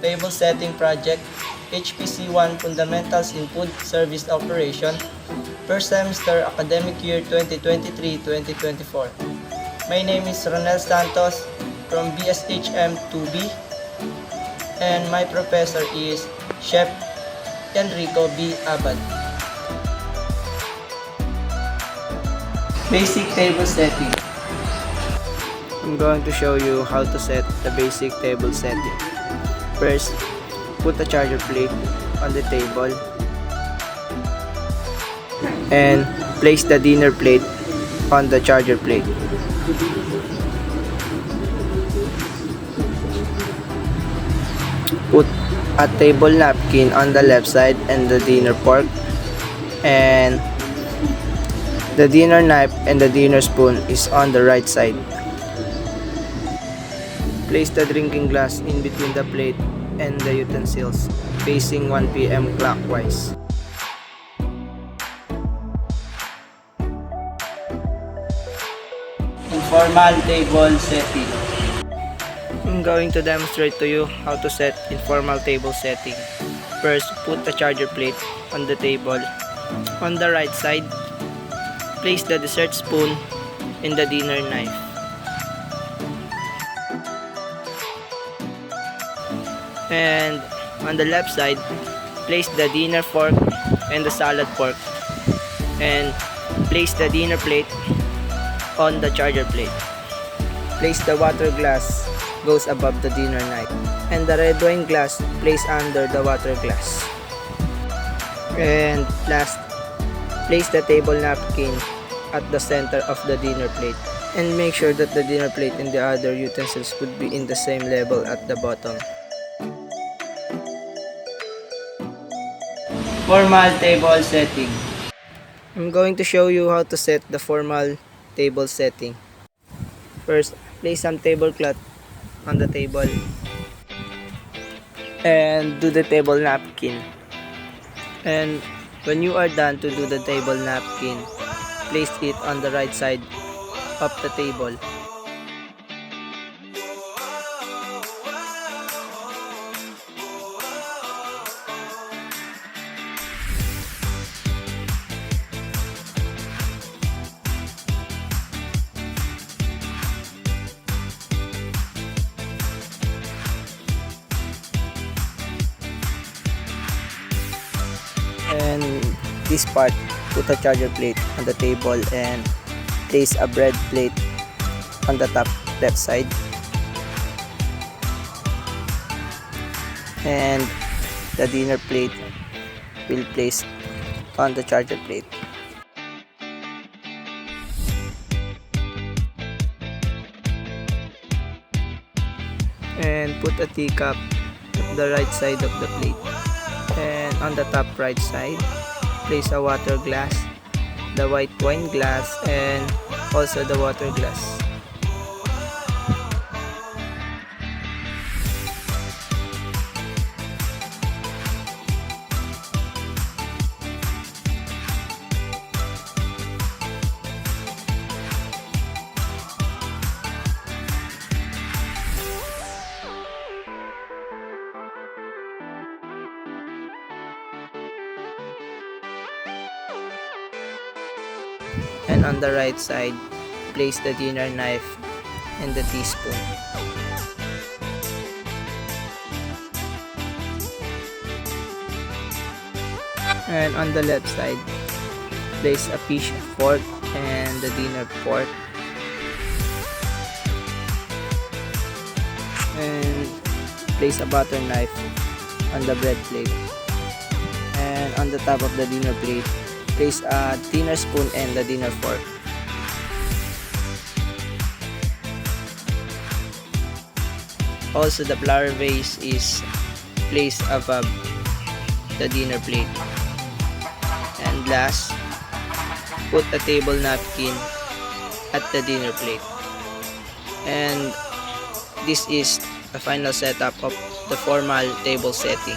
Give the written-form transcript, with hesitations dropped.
Table Setting Project, HPC1 Fundamentals in Food Service Operation, first semester academic year 2023-2024. My name is Ronel Santos from BSHM 2B, and my professor is Chef Enrico B. Abad. Basic table setting. I'm going to show you how to set the basic table setting. First, put a charger plate on the table and place the dinner plate on the charger plate. Put a table napkin on the left side and the dinner fork, and the dinner knife and the dinner spoon is on the right side. Place the drinking glass in between the plate and the utensils, facing 1 p.m. clockwise. Informal table setting. I'm going to demonstrate to you how to set informal table setting. First, put the charger plate on the table. On the right side, place the dessert spoon and the dinner knife. And on the left side, place the dinner fork and the salad fork, and place the dinner plate on the charger plate. Place the water glass goes above the dinner knife, and the red wine glass placed under the water glass. And last, place the table napkin at the center of the dinner plate, and make sure that the dinner plate and the other utensils would be in the same level at the bottom. Formal table setting. I'm going to show you how to set the formal table setting. First, place some tablecloth on the table and do the table napkin. And when you are done to do the table napkin, place it on the right side of the table. And this part, put a charger plate on the table and place a bread plate on the top left side, and the dinner plate will place on the charger plate. And put a teacup at the right side of the plate, and on the top right side, place a water glass, the white wine glass, and also the water glass. And on the right side, place the dinner knife and the teaspoon. And on the left side, place a fish fork and the dinner fork. And place a butter knife on the bread plate. And on the top of the dinner plate, place a dinner spoon and the dinner fork. Also, the flower vase is placed above the dinner plate. And last, put a table napkin at the dinner plate. And this is the final setup of the formal table setting.